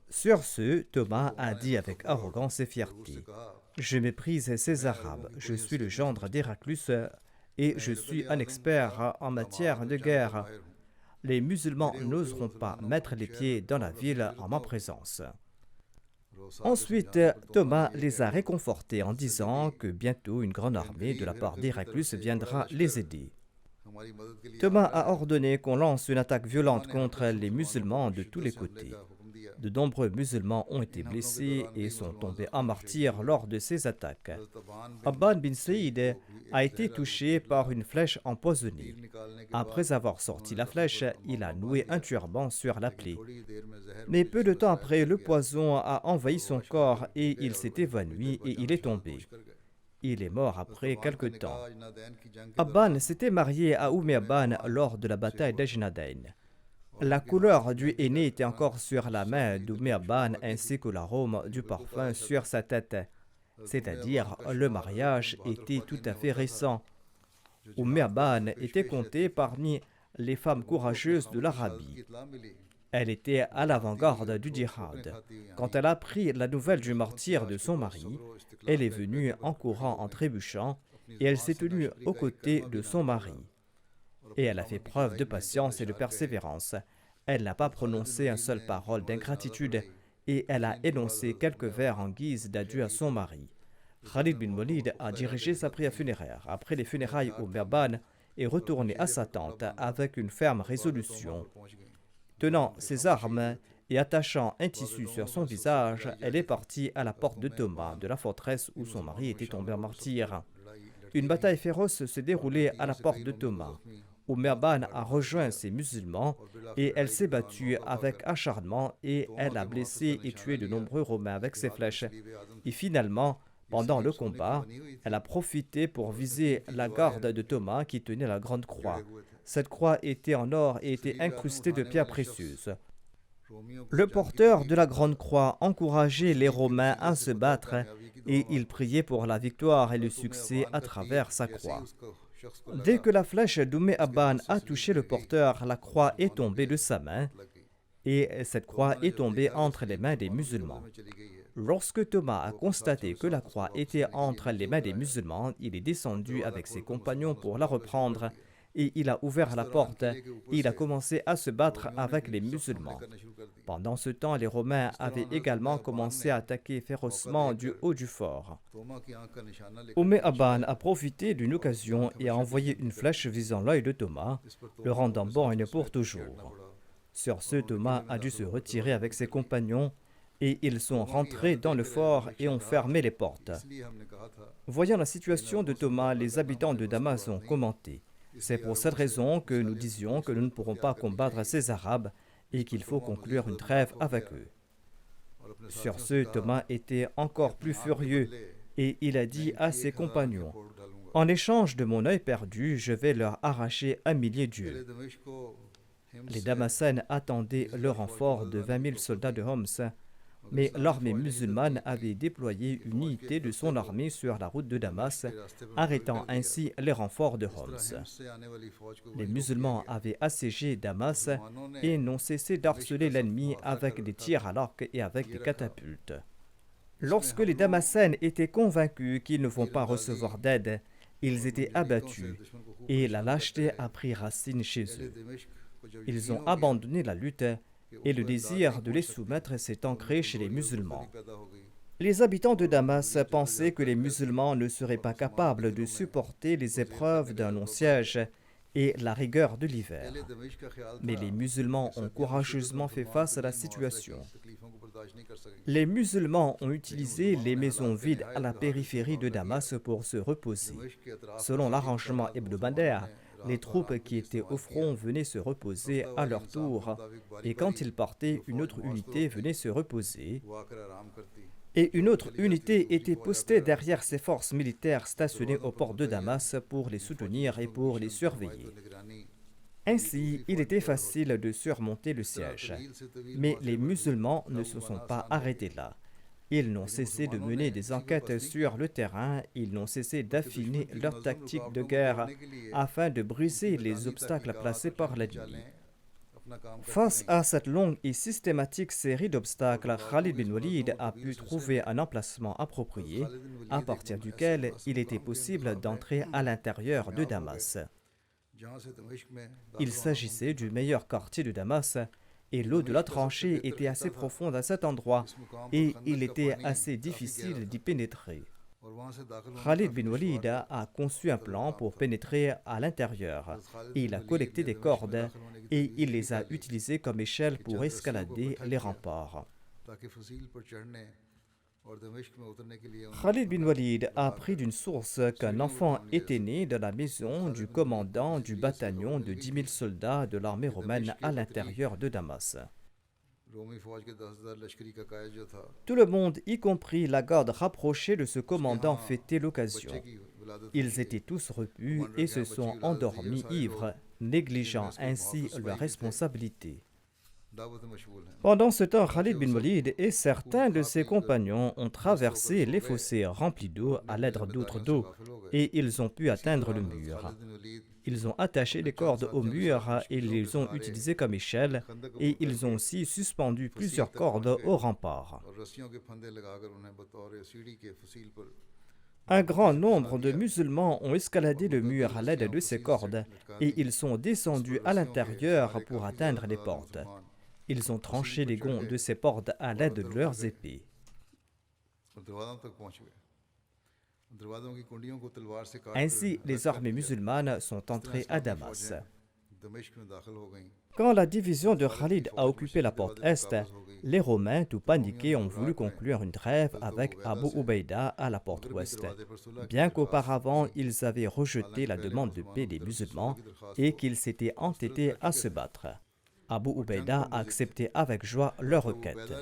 Sur ce, Thomas a dit avec arrogance et fierté, « Je méprise ces Arabes, je suis le gendre d'Héraclius et je suis un expert en matière de guerre. Les musulmans n'oseront pas mettre les pieds dans la ville en ma présence. » Ensuite, Thomas les a réconfortés en disant que bientôt une grande armée de la part d'Héraclius viendra les aider. Thomas a ordonné qu'on lance une attaque violente contre les musulmans de tous les côtés. De nombreux musulmans ont été blessés et sont tombés en martyrs lors de ces attaques. Abban bin Saïd a été touché par une flèche empoisonnée. Après avoir sorti la flèche, il a noué un turban sur la plaie. Mais peu de temps après, le poison a envahi son corps et il s'est évanoui et il est tombé. Il est mort après quelque temps. Abban s'était marié à Abban lors de la bataille d'Ajnadayn. La couleur du henné était encore sur la main Abban ainsi que l'arôme du parfum sur sa tête. C'est-à-dire, le mariage était tout à fait récent. Abban était comptée parmi les femmes courageuses de l'Arabie. Elle était à l'avant-garde du djihad. Quand elle a appris la nouvelle du martyre de son mari, elle est venue en courant en trébuchant et elle s'est tenue aux côtés de son mari. Et elle a fait preuve de patience et de persévérance. Elle n'a pas prononcé une seule parole d'ingratitude et elle a énoncé quelques vers en guise d'adieu à son mari. Khalid bin Walid a dirigé sa prière funéraire. Après les funérailles, Abban est retourné à sa tente avec une ferme résolution. Tenant ses armes et attachant un tissu sur son visage, elle est partie à la porte de Thomas, de la forteresse où son mari était tombé en martyr. Une bataille féroce s'est déroulée à la porte de Thomas. Abban a rejoint ses musulmans et elle s'est battue avec acharnement et elle a blessé et tué de nombreux Romains avec ses flèches. Et finalement, pendant le combat, elle a profité pour viser la garde de Thomas qui tenait la grande croix. Cette croix était en or et était incrustée de pierres précieuses. Le porteur de la grande croix encourageait les Romains à se battre et il priait pour la victoire et le succès à travers sa croix. Dès que la flèche Abban a touché le porteur, la croix est tombée de sa main et cette croix est tombée entre les mains des musulmans. Lorsque Thomas a constaté que la croix était entre les mains des musulmans, il est descendu avec ses compagnons pour la reprendre et il a ouvert la porte et il a commencé à se battre avec les musulmans. Pendant ce temps, les Romains avaient également commencé à attaquer férocement du haut du fort. Abban a profité d'une occasion et a envoyé une flèche visant l'œil de Thomas, le rendant borgne pour toujours. Sur ce, Thomas a dû se retirer avec ses compagnons et ils sont rentrés dans le fort et ont fermé les portes. Voyant la situation de Thomas, les habitants de Damas ont commenté. C'est pour cette raison que nous disions que nous ne pourrons pas combattre ces Arabes et qu'il faut conclure une trêve avec eux. Sur ce, Thomas était encore plus furieux et il a dit à ses compagnons, « En échange de mon œil perdu, je vais leur arracher 1 millier d'yeux. » Les Damascènes attendaient le renfort de 20 000 soldats de Homs, mais l'armée musulmane avait déployé une unité de son armée sur la route de Damas, arrêtant ainsi les renforts de Homs. Les musulmans avaient assiégé Damas et n'ont cessé d'harceler l'ennemi avec des tirs à l'arc et avec des catapultes. Lorsque les Damascènes étaient convaincus qu'ils ne vont pas recevoir d'aide, ils étaient abattus et la lâcheté a pris racine chez eux. Ils ont abandonné la lutte et le désir de les soumettre s'est ancré chez les musulmans. Les habitants de Damas pensaient que les musulmans ne seraient pas capables de supporter les épreuves d'un long siège et la rigueur de l'hiver. Mais les musulmans ont courageusement fait face à la situation. Les musulmans ont utilisé les maisons vides à la périphérie de Damas pour se reposer. Selon l'arrangement hebdomadaire, les troupes qui étaient au front venaient se reposer à leur tour, et quand ils partaient, une autre unité venait se reposer, et une autre unité était postée derrière ces forces militaires stationnées au port de Damas pour les soutenir et pour les surveiller. Ainsi, il était facile de surmonter le siège. Mais les musulmans ne se sont pas arrêtés là. Ils n'ont cessé de mener des enquêtes sur le terrain, ils n'ont cessé d'affiner leur tactique de guerre afin de briser les obstacles placés par l'ennemi. Face à cette longue et systématique série d'obstacles, Khalid bin Walid a pu trouver un emplacement approprié à partir duquel il était possible d'entrer à l'intérieur de Damas. Il s'agissait du meilleur quartier de Damas et l'eau de la tranchée était assez profonde à cet endroit et il était assez difficile d'y pénétrer. Khalid bin Walid a conçu un plan pour pénétrer à l'intérieur. Il a collecté des cordes et il les a utilisées comme échelle pour escalader les remparts. Khalid bin Walid a appris d'une source qu'un enfant était né dans la maison du commandant du bataillon de 10 000 soldats de l'armée romaine à l'intérieur de Damas. Tout le monde, y compris la garde rapprochée de ce commandant, fêtait l'occasion. Ils étaient tous repus et se sont endormis ivres, négligeant ainsi leurs responsabilités. Pendant ce temps, Khalid bin Walid et certains de ses compagnons ont traversé les fossés remplis d'eau à l'aide d'autres d'eau et ils ont pu atteindre le mur. Ils ont attaché les cordes au mur et les ont utilisées comme échelle et ils ont aussi suspendu plusieurs cordes au rempart. Un grand nombre de musulmans ont escaladé le mur à l'aide de ces cordes et ils sont descendus à l'intérieur pour atteindre les portes. Ils ont tranché les gonds de ces portes à l'aide de leurs épées. Ainsi, les armées musulmanes sont entrées à Damas. Quand la division de Khalid a occupé la porte est, les Romains, tout paniqués, ont voulu conclure une trêve avec Abu Ubaïda à la porte ouest, bien qu'auparavant ils avaient rejeté la demande de paix des musulmans et qu'ils s'étaient entêtés à se battre. Abu Ubaïda a accepté avec joie leur requête.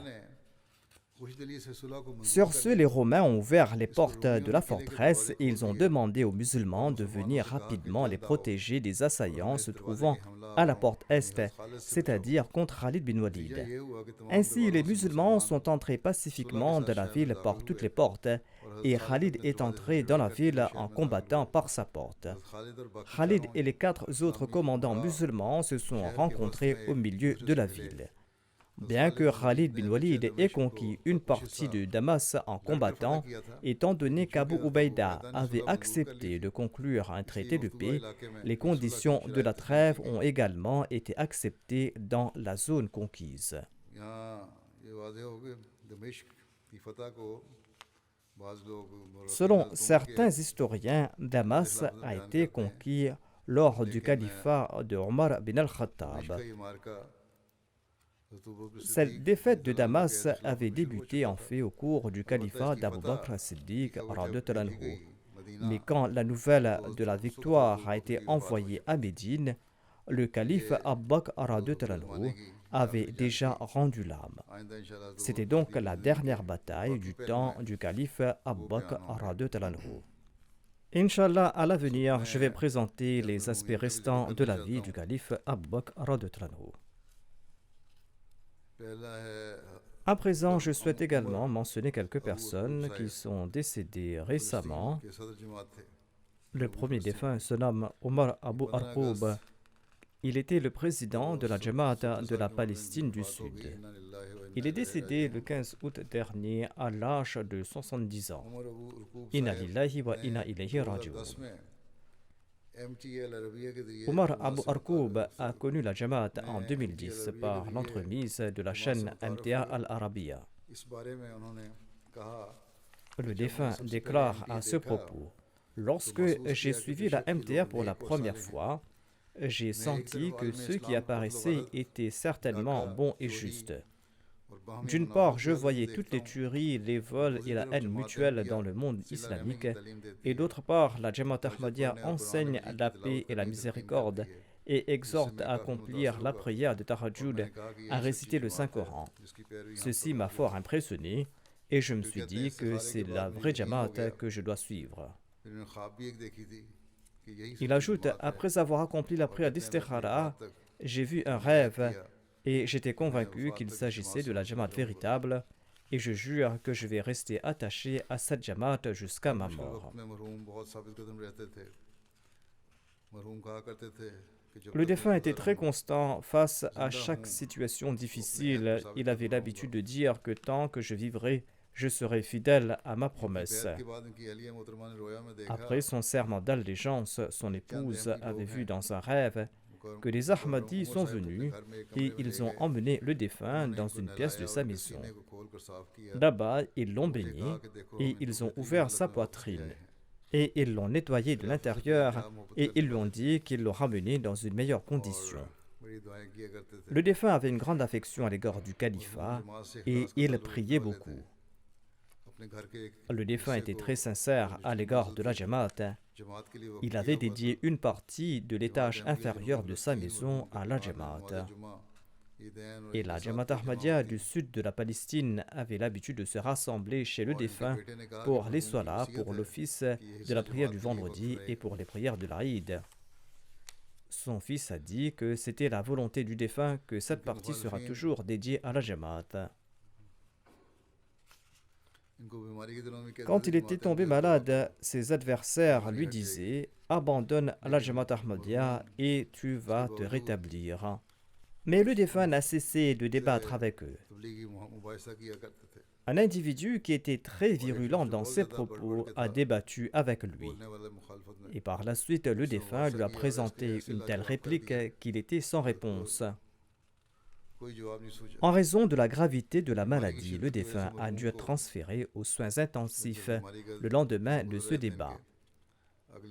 Sur ce, les Romains ont ouvert les portes de la forteresse et ils ont demandé aux musulmans de venir rapidement les protéger des assaillants se trouvant à la porte est, c'est-à-dire contre Khalid bin Walid. Ainsi, les musulmans sont entrés pacifiquement dans la ville par toutes les portes et Khalid est entré dans la ville en combattant par sa porte. Khalid et les 4 autres commandants musulmans se sont rencontrés au milieu de la ville. Bien que Khalid bin Walid ait conquis une partie de Damas en combattant, étant donné qu'Abu Ubaïda avait accepté de conclure un traité de paix, les conditions de la trêve ont également été acceptées dans la zone conquise. Selon certains historiens, Damas a été conquis lors du califat de Omar bin al-Khattab. Cette défaite de Damas avait débuté en fait au cours du califat d'Abu Bakr as-Siddiq, mais quand la nouvelle de la victoire a été envoyée à Médine, le calife Abu Bakr avait déjà rendu l'âme. C'était donc la dernière bataille du temps du calife Abu Bakr. Inch'Allah, à l'avenir, je vais présenter les aspects restants de la vie du calife Abu Bakr. À présent, je souhaite également mentionner quelques personnes qui sont décédées récemment. Le premier défunt se nomme Omar Abu Arqoub. Il était le président de la Jamaat de la Palestine du Sud. Il est décédé le 15 août dernier à l'âge de 70 ans. Inna lillahi wa inna ilayhi raji'un. Omar Abu Arqoub a connu la Jamaat en 2010 par l'entremise de la chaîne MTA Al-Arabiya. Le défunt déclare à ce propos: lorsque j'ai suivi la MTA pour la première fois, j'ai senti que ce qui apparaissait était certainement bon et juste. D'une part, je voyais toutes les tueries, les vols et la haine mutuelle dans le monde islamique, et d'autre part, la Jamaat Ahmadiyya enseigne la paix et la miséricorde et exhorte à accomplir la prière de Tahajjud, à réciter le Saint-Coran. Ceci m'a fort impressionné et je me suis dit que c'est la vraie Jamaat que je dois suivre. Il ajoute: après avoir accompli la prière d'Istikhara, j'ai vu un rêve et j'étais convaincu qu'il s'agissait de la Jamaat véritable et je jure que je vais rester attaché à cette Jamaat jusqu'à ma mort. Le défunt était très constant face à chaque situation difficile. Il avait l'habitude de dire que tant que je vivrai, je serai fidèle à ma promesse. Après son serment d'allégeance, son épouse avait vu dans un rêve que des Ahmadis sont venus et ils ont emmené le défunt dans une pièce de sa maison. Là-bas, ils l'ont baigné et ils ont ouvert sa poitrine. Et ils l'ont nettoyé de l'intérieur et ils lui ont dit qu'ils l'ont ramené dans une meilleure condition. Le défunt avait une grande affection à l'égard du califat et il priait beaucoup. Le défunt était très sincère à l'égard de la Jamaat. Il avait dédié une partie de l'étage inférieur de sa maison à la Jamaat. Et la Jamaat Ahmadiyya du sud de la Palestine avait l'habitude de se rassembler chez le défunt pour les solas, pour l'office de la prière du vendredi et pour les prières de l'Aïd. Son fils a dit que c'était la volonté du défunt que cette partie sera toujours dédiée à la Jamaat. Quand il était tombé malade, ses adversaires lui disaient « Abandonne la Jamaat Ahmadiyya et tu vas te rétablir ». Mais le défunt n'a cessé de débattre avec eux. Un individu qui était très virulent dans ses propos a débattu avec lui. Et par la suite, le défunt lui a présenté une telle réplique qu'il était sans réponse. En raison de la gravité de la maladie, le défunt a dû être transféré aux soins intensifs le lendemain de ce débat.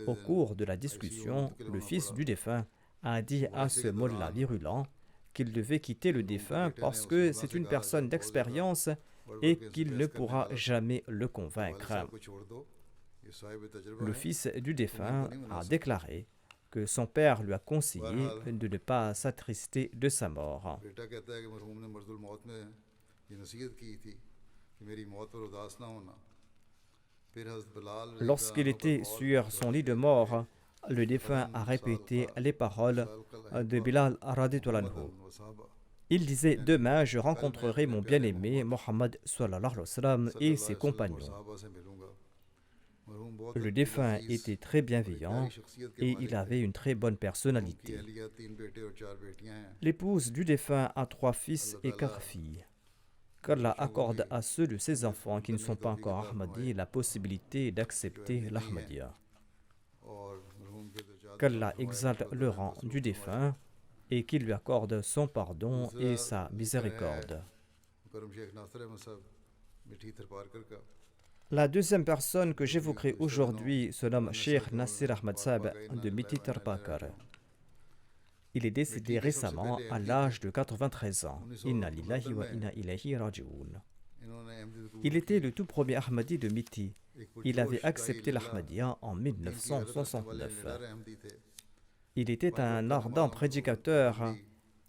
Au cours de la discussion, le fils du défunt a dit à ce mollah virulent qu'il devait quitter le défunt parce que c'est une personne d'expérience et qu'il ne pourra jamais le convaincre. Le fils du défunt a déclaré que son père lui a conseillé de ne pas s'attrister de sa mort. Lorsqu'il était sur son lit de mort, le défunt a répété les paroles de Bilal radhiyallahu anhu. Il disait « Demain, je rencontrerai mon bien-aimé Mohammed sallallahu alayhi wa sallam et ses compagnons ». Le défunt était très bienveillant et il avait une très bonne personnalité. L'épouse du défunt a 3 fils et 4 filles. Qu'Allah accorde à ceux de ses enfants qui ne sont pas encore Ahmadis la possibilité d'accepter l'Ahmadiyya. Qu'Allah exalte le rang du défunt et qu'il lui accorde son pardon et sa miséricorde. La deuxième personne que j'évoquerai aujourd'hui se nomme Cheikh Nasir Ahmad Sahib de Miti Tarbakar. Il est décédé récemment à l'âge de 93 ans. Inna lillahi wa inna ilayhi raji'un. Il était le tout premier Ahmadi de Miti. Il avait accepté l'Ahmadiyya en 1969. Il était un ardent prédicateur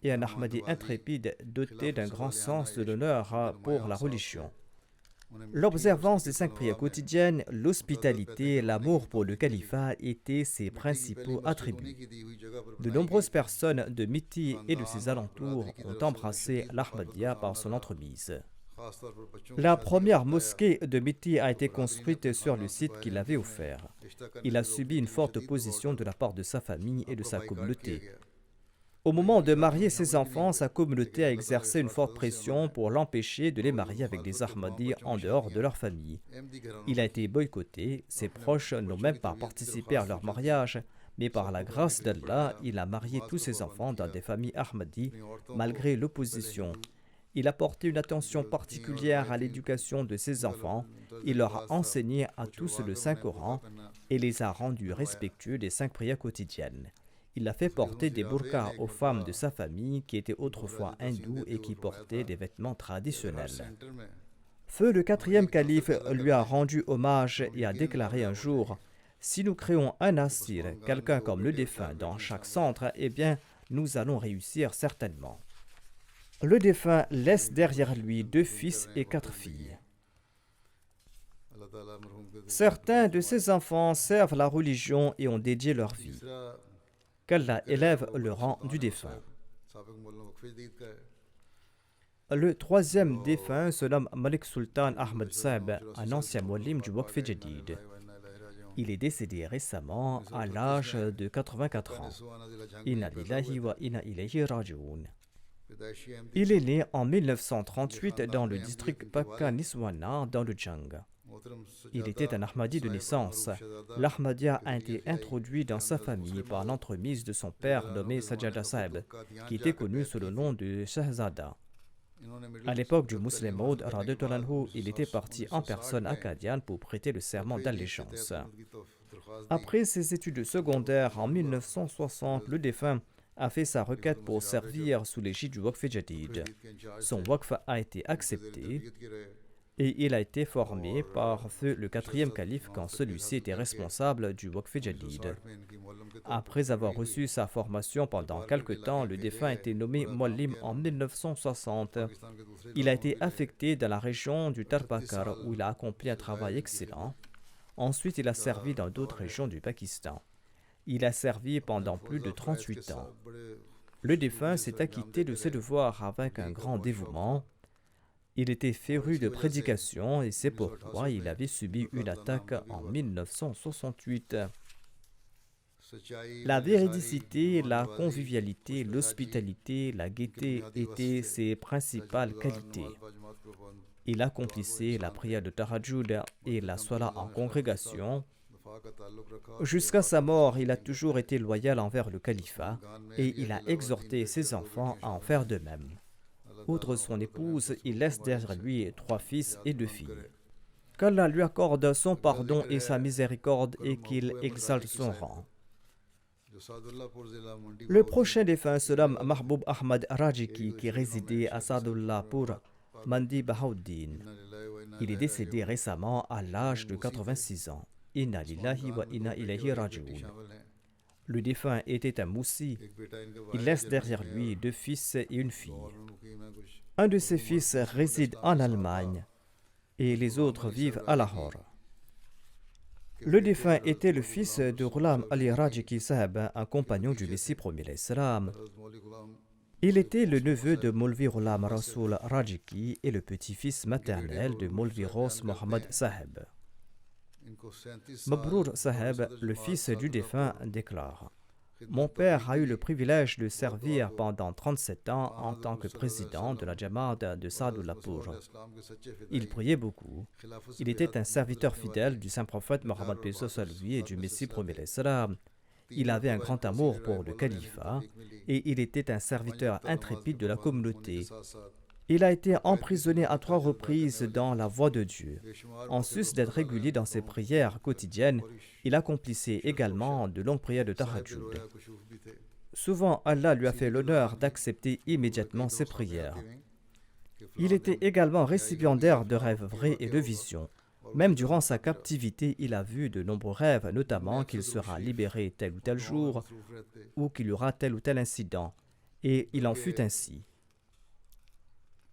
et un Ahmadi intrépide doté d'un grand sens de l'honneur pour la religion. L'observance des 5 prières quotidiennes, l'hospitalité, l'amour pour le califat étaient ses principaux attributs. De nombreuses personnes de Miti et de ses alentours ont embrassé l'Ahmadiyya par son entremise. La première mosquée de Miti a été construite sur le site qu'il avait offert. Il a subi une forte opposition de la part de sa famille et de sa communauté. Au moment de marier ses enfants, sa communauté a exercé une forte pression pour l'empêcher de les marier avec des Ahmadis en dehors de leur famille. Il a été boycotté, ses proches n'ont même pas participé à leur mariage, mais par la grâce d'Allah, il a marié tous ses enfants dans des familles Ahmadis malgré l'opposition. Il a porté une attention particulière à l'éducation de ses enfants, il leur a enseigné à tous le Saint-Coran et les a rendus respectueux des 5 prières quotidiennes. Il a fait porter des burqas aux femmes de sa famille qui étaient autrefois hindous et qui portaient des vêtements traditionnels. Feu le 4e calife lui a rendu hommage et a déclaré un jour « Si nous créons un Nasir, quelqu'un comme le défunt, dans chaque centre, eh bien, nous allons réussir certainement. » Le défunt laisse derrière lui 2 fils et 4 filles. Certains de ses enfants servent la religion et ont dédié leur vie. Qu'Allah élève le rang du défunt. Le troisième défunt se nomme Malik Sultan Ahmed Saeb, un ancien muallim du Waqf Jadid. Il est décédé récemment à l'âge de 84 ans. Inna lillahi wa inna ilayhi raji'un. Il est né en 1938 dans le district Pakka Niswana dans le Jang. Il était un Ahmadi de naissance. L'Ahmadiyya a été introduit dans sa famille par l'entremise de son père nommé Sajjada Saeb, qui était connu sous le nom de Shahzada. À l'époque du Muslim Maud, il était parti en personne à Qadian pour prêter le serment d'allégeance. Après ses études secondaires en 1960, le défunt a fait sa requête pour servir sous l'égide du Waqf Jadid. Son Waqf a été accepté et il a été formé par feu le quatrième calife quand celui-ci était responsable du Waqf Jadid. Après avoir reçu sa formation pendant quelque temps, le défunt a été nommé Muallim en 1960. Il a été affecté dans la région du Tarbakar où il a accompli un travail excellent. Ensuite, il a servi dans d'autres régions du Pakistan. Il a servi pendant plus de 38 ans. Le défunt s'est acquitté de ses devoirs avec un grand dévouement. Il était féru de prédication et c'est pourquoi il avait subi une attaque en 1968. La véridicité, la convivialité, l'hospitalité, la gaieté étaient ses principales qualités. Il accomplissait la prière de Tahajjud et la Salat en congrégation. Jusqu'à sa mort, il a toujours été loyal envers le califat et il a exhorté ses enfants à en faire de même. Outre son épouse, il laisse derrière lui 3 fils et 2 filles. Qu'Allah lui accorde son pardon et sa miséricorde et qu'il exalte son rang. Le prochain défunt se nomme Mahboub Ahmad Rajiki qui résidait à Sadullahpur, Mandi Bahauddin. Il est décédé récemment à l'âge de 86 ans. Inna lillahi wa inna ilayhi raji'un. Le défunt était un moussi. Il laisse derrière lui 2 fils et une fille. Un de ses fils réside en Allemagne et les autres vivent à Lahore. Le défunt était le fils de Ghulam Ali Rajiki Saheb, un compagnon du Messie premier l'Islam. Il était le neveu de Maulvi Ghulam Rasoul Rajiki et le petit-fils maternel de Maulvi Ros Mohammad Saheb. Mabrour Saheb, le fils du défunt, déclare: Mon père a eu le privilège de servir pendant 37 ans en tant que président de la Jamaat de Sadullahpur. Il priait beaucoup. Il était un serviteur fidèle du saint prophète Mohammed et du Messie premier l'Islam. Il avait un grand amour pour le califat et il était un serviteur intrépide de la communauté. Il a été emprisonné à 3 reprises dans la voie de Dieu. En sus d'être régulier dans ses prières quotidiennes, il accomplissait également de longues prières de Tahajjud. Souvent, Allah lui a fait l'honneur d'accepter immédiatement ses prières. Il était également récipiendaire de rêves vrais et de visions. Même durant sa captivité, il a vu de nombreux rêves, notamment qu'il sera libéré tel ou tel jour, ou qu'il y aura tel ou tel incident. Et il en fut ainsi.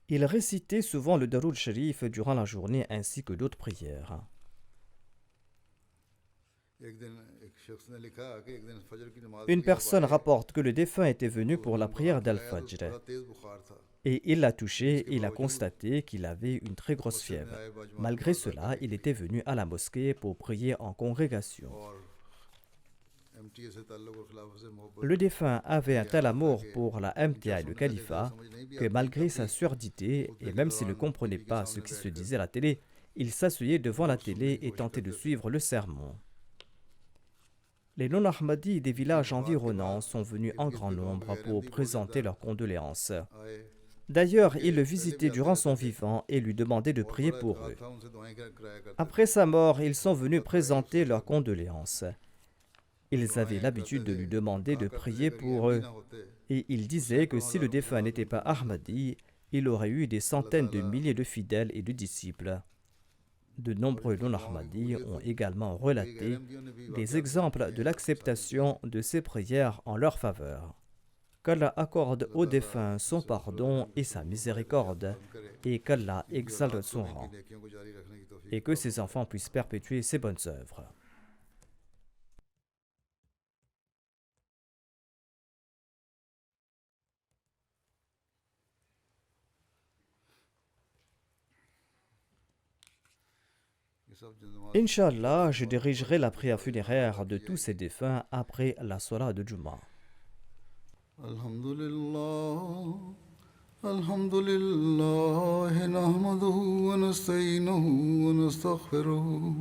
Il récitait souvent le Daroud Sharif durant la journée ainsi que d'autres prières. Une personne rapporte que le défunt était venu pour la prière d'Al-Fajr et il l'a touché et il a constaté qu'il avait une très grosse fièvre. Malgré cela, il était venu à la mosquée pour prier en congrégation. Le défunt avait un tel amour pour la MTA et le califat que malgré sa surdité, et même s'il ne comprenait pas ce qui se disait à la télé, il s'asseyait devant la télé et tentait de suivre le sermon. Les non-Ahmadis des villages environnants sont venus en grand nombre pour présenter leurs condoléances. D'ailleurs, ils le visitaient durant son vivant et lui demandaient de prier pour eux. Après sa mort, ils sont venus présenter leurs condoléances. Ils avaient l'habitude de lui demander de prier pour eux. Et il disait que si le défunt n'était pas Ahmadi, il aurait eu des centaines de milliers de fidèles et de disciples. De nombreux non-Ahmadis ont également relaté des exemples de l'acceptation de ces prières en leur faveur. Qu'Allah accorde aux défunts son pardon et sa miséricorde, et qu'Allah exalte son rang, et que ses enfants puissent perpétuer ses bonnes œuvres. Inch'Allah, je dirigerai la prière funéraire de tous ces défunts après la Salat de Juma. Alhamdulillah, alhamdulillah, nahmaduhu wa nasta'inuhu wa nastaghfiruhu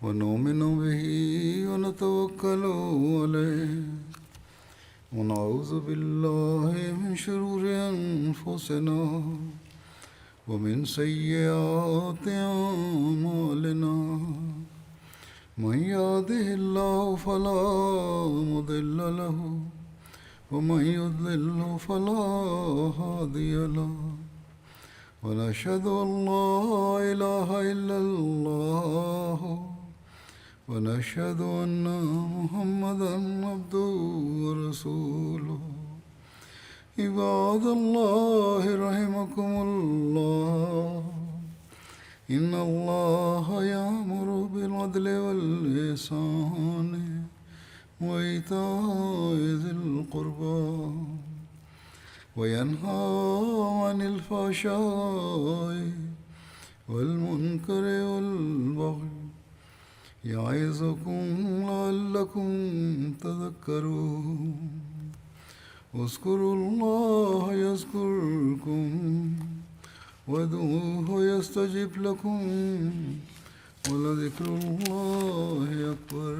wa nu'minu bihi wa natawakkalu alayhi wa na'udhu billahi min shururi anfusina ومن سيئات أعمالنا من يهده الله فلا مضل له ومن يضلل فلا هادي له ونشهد أن لا إله إلا الله ونشهد أن محمدا عبده ورسوله عباد الله رحمكم الله إن الله يأمر بالعدل والإحسان وإيتاء ذي القربى وينهى عن الفحشاء والمنكر والبغي يعظكم لعلكم تذكرون اذكروا الله يذكركم وادعوه يستجب لكم ولذكر الله أكبر